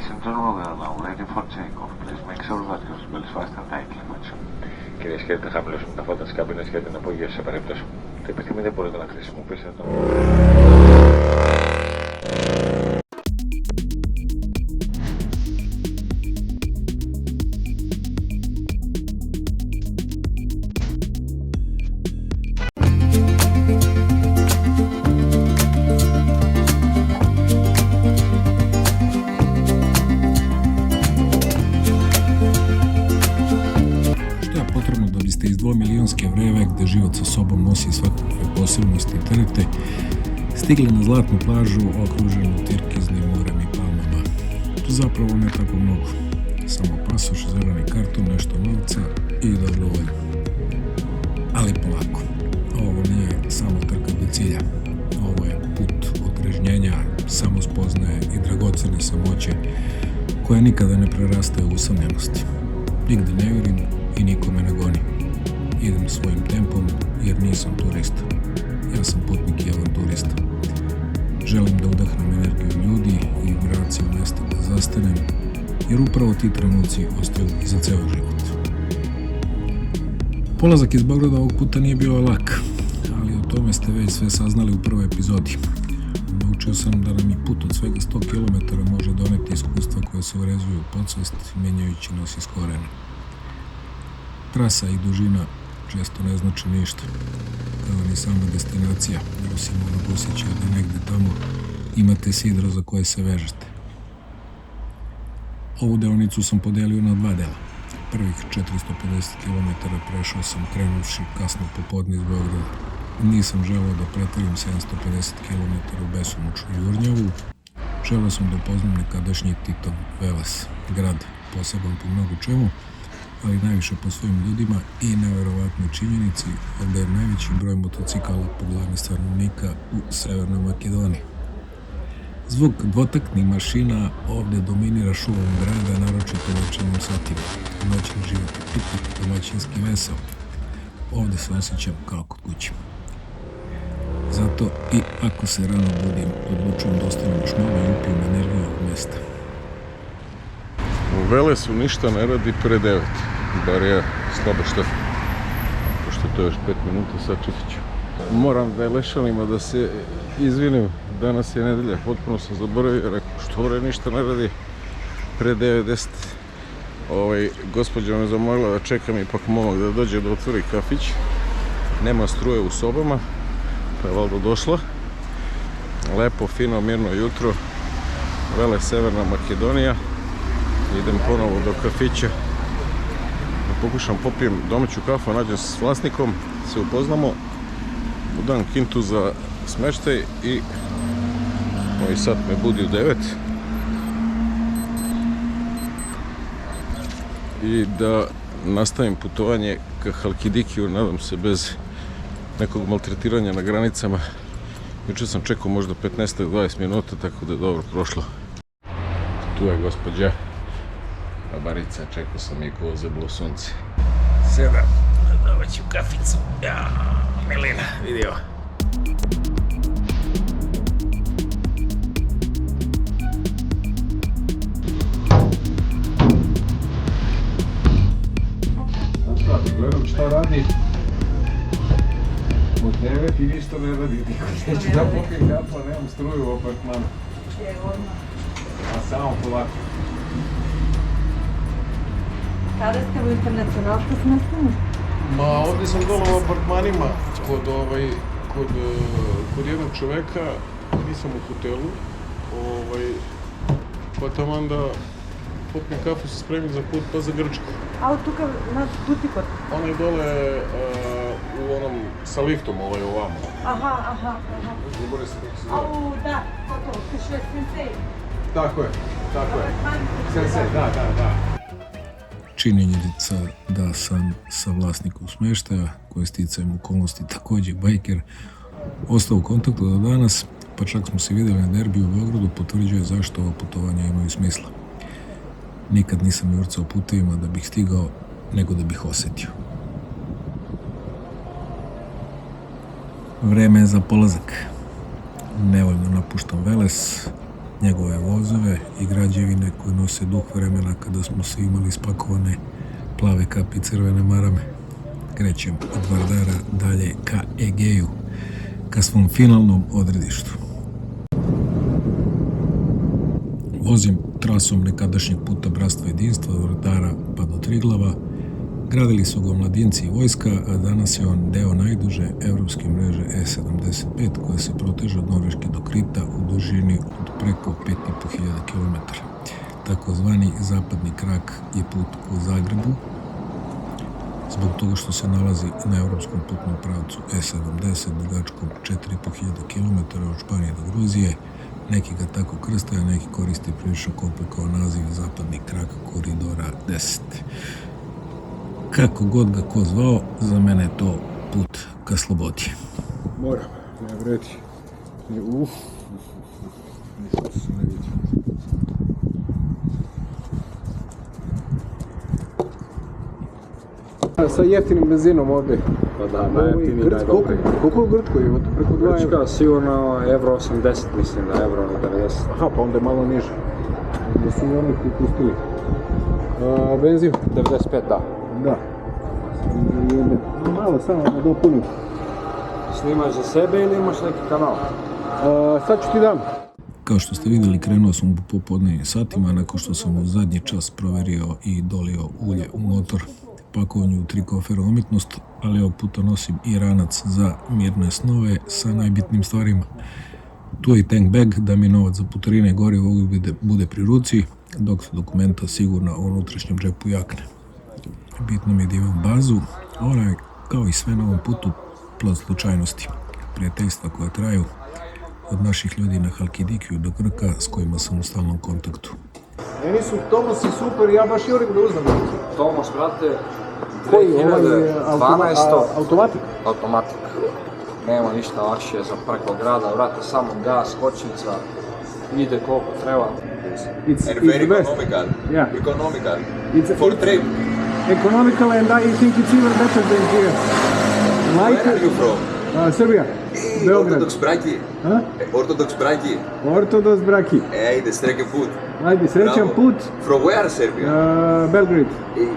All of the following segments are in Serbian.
Ladies and gentlemen, we are now ready for takeoff. Please make sure that your seatbelt is fastened tightly. Κυρίες και κύριοι, θα χαμηλώσουμε τα φώτα της καμπίνας για την απογείωση σε περίπτωση που το επιθυμείτε μπορείτε να χρησιμοποιήσετε τον... Iz dvomilijonske vreve gde život sa sobom nosi svakakve posebnosti i terete, stigli na zlatnu plažu okruženu tirkiznim morem i palmama. Tu zapravo ne tako mnogo. Samo pasoš, zeleni karton, nešto novca i dobro volje. Ali polako. Ovo nije samo trka do cilja. Ovo je put otrežnjenja, samospoznaje i dragocene samoće koja nikada ne prerastaje u usamljenosti. Nigde ne vidim i nikome ne goni. Idem svojim tempom jer nisam turista. Ja sam putnik i avanturista. Želim da udahnem energiju ljudi i vibraciju mesta da zastanem, jer upravo ti trenuci ostaju za ceo život. Polazak iz Beograda ovog puta nije bio lak, ali o tome ste već sve saznali u prvoj epizodi. Naučio sam da nam i put od svega 100 km može doneti iskustva koje se urezuju u podsvest, menjajući nas iz korena. Trasa i dužina često ne znači ništa, kao ni sama destinacija, osim onog osjećaja da negde tamo imate sidro za koje se vežete. Ovu deonicu sam podelio na dva dela. Prvih 450 km prešao sam krenuvši kasno popodne iz Beograda. Nisam želeo da preterim 750 km u besomučnu Jurnjavu. Želeo sam da upoznam nekadašnji Titov Veles, grad poseban po mnogo čemu, ali najviše po svojim ljudima i neverovatnoj činjenici da je najveći broj motocikala po glavi stanovnika u Severnoj Makedoniji. Zvuk dvotaktnih mašina ovde dominira šumom grada, naročito u večernjim satima. Noćni život je pitak, domaćinski vesel. Ovde se osjećam kao kod kuće. Zato i ako se rano budim, odlučujem da ostanem još malo i upijem energiju ovog mesta. U Velesu ništa ne radi pre 9, bar je slabo što, pošto to je još 5 minuta, sad čekat ću. Moram da je Lešanima da se izvinim, danas je nedelja, potpuno sam zaboravio, rekao što bre ništa ne radi pre 9:10. Gospođa me zamolila da čekam ipak momak da dođe da otvori kafić, nema struje u sobama, pa je valjda došla. Lepo, fino, mirno jutro, Veles, Severna Makedonija. Idem ponovo do kafića da pokušam popijem domaću kafu, nađem se s vlasnikom, se upoznamo, udam kintu za smeštaj i ovaj sat me budi u 9 i da nastavim putovanje ka Halkidikiju, nadam se bez nekog maltretiranja na granicama. Juče sam čekao možda 15-20 minuta, tako da je dobro prošlo. Tu je gospođa Barica, čekao sam i ko zeblo sunce. Sedam na domaću kaficu. Ja, milina, vidi ovo. Gledam šta radi od 9 i ništa ne radi. Neću da popijem kafu, nemam struju u apartmanu. A samo polako. Kada ste u internacionalku smestili? Ma ovdje sam dole u apartmanima kod jednog čoveka, nisam u hotelu, pa taman da popijem kafu, se spremim za put pa za Grčku. A od tuka na butikot? Ona je dole u onom sa liftom ovamo. Aha. Zbore se kako se zove. Au, da, to, piše Sensei. Tako je. Sensei, da. Činjenica da sam sa vlasnikom smeštaja, koji je sticajem okolnosti takođe bajker, ostao u kontaktu do danas, pa čak smo se videli na derbiju u Beogradu, potvrđuje zašto ovo putovanja imaju smisla. Nikad nisam jurcao putevima da bih stigao, nego da bih osetio. Vreme je za polazak. Nevoljno napuštam Veles, njegove vozove i građevine koje nose duh vremena kada smo svi imali spakovane plave kapi i crvene marame. Krećem od Vardara dalje ka Egeju, ka svom finalnom odredištu. Vozim trasom nekadašnjeg puta Bratstva jedinstva od Vardara pa do Triglava. Gradili su ga omladinci i vojska, a danas je on deo najduže evropske mreže E75 koja se proteže od Norveške do Krita u dužini od preko 5.500 km. Takozvani zapadni krak je put u Zagrebu, zbog toga što se nalazi na evropskom putnom pravcu E70 dugačkom 4.500 km od Španije do Gruzije. Neki ga tako krste, a neki koriste prilično komplikovan naziv zapadni krak koridora 10. Kako god ga ko zvao, za mene je to put ka slobodi. Moram, ne vredi. Nisam se ne vidio. Sa jeftinim benzinom ovdje. Pa da, najjeftiniji najdobriji. Koliko u Grčkoj? Preko 2 evra? Grčka sigurno euro 80, mislim da euro 90. Aha, pa onda je malo niže. Da su i oni pustili. Benzin? 95, da. Da. Malo samo da dopunim. Snimaš za sebe ili imaš neki kanal? Sad ću ti dam. Kao što ste vidjeli, krenuo sam u popodnevnim satima nakon što sam u zadnji čas proverio i dolio ulje u motor. Pakovanju u 3 kofera umjetnost, ali ovog puta nosim i ranac za mirne snove sa najbitnim stvarima. Tu je i tank bag da mi novac za putarine i gorivo bude pri ruci, dok su dokumenta sigurno u unutrašnjem džepu jakne. Bitno mi je da imam bazu, ona je kao i sve na ovom putu plod slučajnosti, prijateljstva koja traju od naših ljudi na Halkidikiju do Krka s kojima sam u stalnom kontaktu. Meni su Tomasi super, ja baš jurim da uzmem. Tomos, brate, Koji, 2012. Automatik? Automatik. Nema ništa lakše za preko grada, brate, samo gas, kočnica, ide koliko treba. It's And very the best. economical. Yeah. Economical. it's For trip. economical and I think it's even better than here. Like, Where are you from? Serbia, Beograd. Ortodoks braki. Ha? Ortodoks braki. Ortodoks braki. Ajde, srećan put. Ajde, srećan Bravo. put. From where, Serbia? Belgrade. Eh,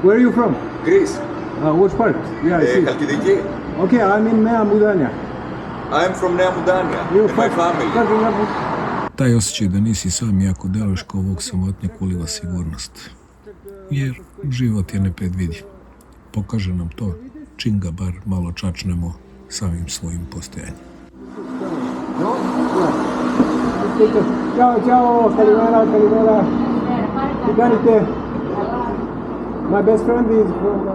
Where are you from? Greece. Which part? Yeah, I see. Halkidiki. Okay, I'm in Nea Mudanja. I'm from Nea Mudanja. And my family. Taj osjećaj da nisi sam, jako deluješ kao ovog samotnjak, uliva sigurnost. Jer život je nepredvidiv. Pokaže nam to čim ga bar malo čačnemo samim svojim postojanjem. Ciao, ciao, Kalimera, Kalimera. Iganite. My best friend is from...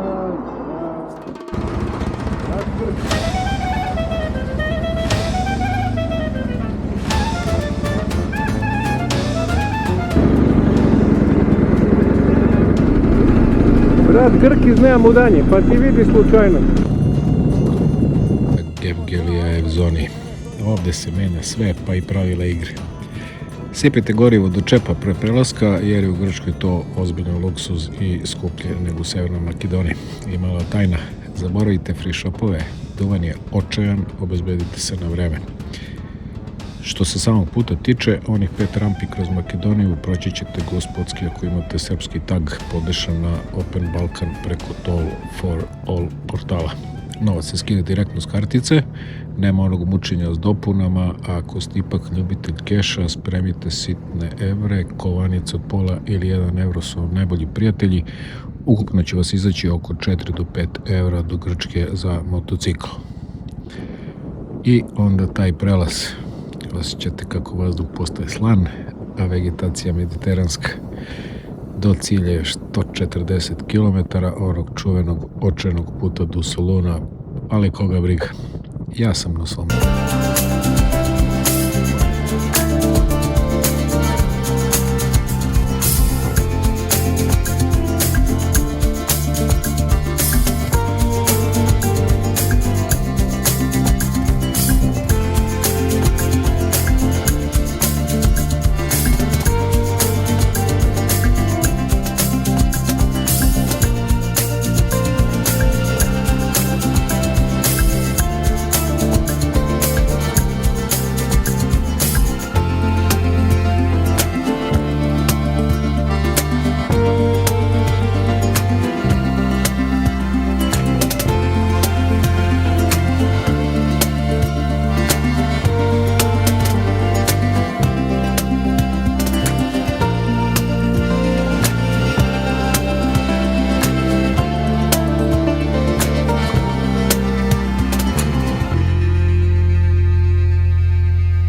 Brat Grk iz Nea Mudanje, pa ti vidi slučajno. Evgelija Evzoni. Ovdje se menja sve, pa i pravila igre. Sipite gorivo do čepa pre prelaska, jer je u Grčkoj to ozbiljan luksuz i skuplje nego u Severnoj Makedoniji. I mala tajna, zaboravite free shopove, duvan je očajan, obezbedite se na vreme. Što se samog puta tiče, onih 5 rampi kroz Makedoniju proći ćete gospodski ako imate srpski tag podešan na Open Balkan preko Toll for All portala. Novac se skine direktno s kartice, nema onog mučenja s dopunama, a ako ste ipak ljubitelj keša, spremite sitne evre, kovanice od pola ili 1 euro su vam najbolji prijatelji. Ukupno će vas izaći oko 4 do 5 evra do Grčke za motocikl. I onda taj prelaz. Osjećate kako vazduh postaje slan, a vegetacija mediteranska. Do cilja je 140 km onog čuvenog očajnog puta do Soluna, ali koga briga. Ja sam na svom.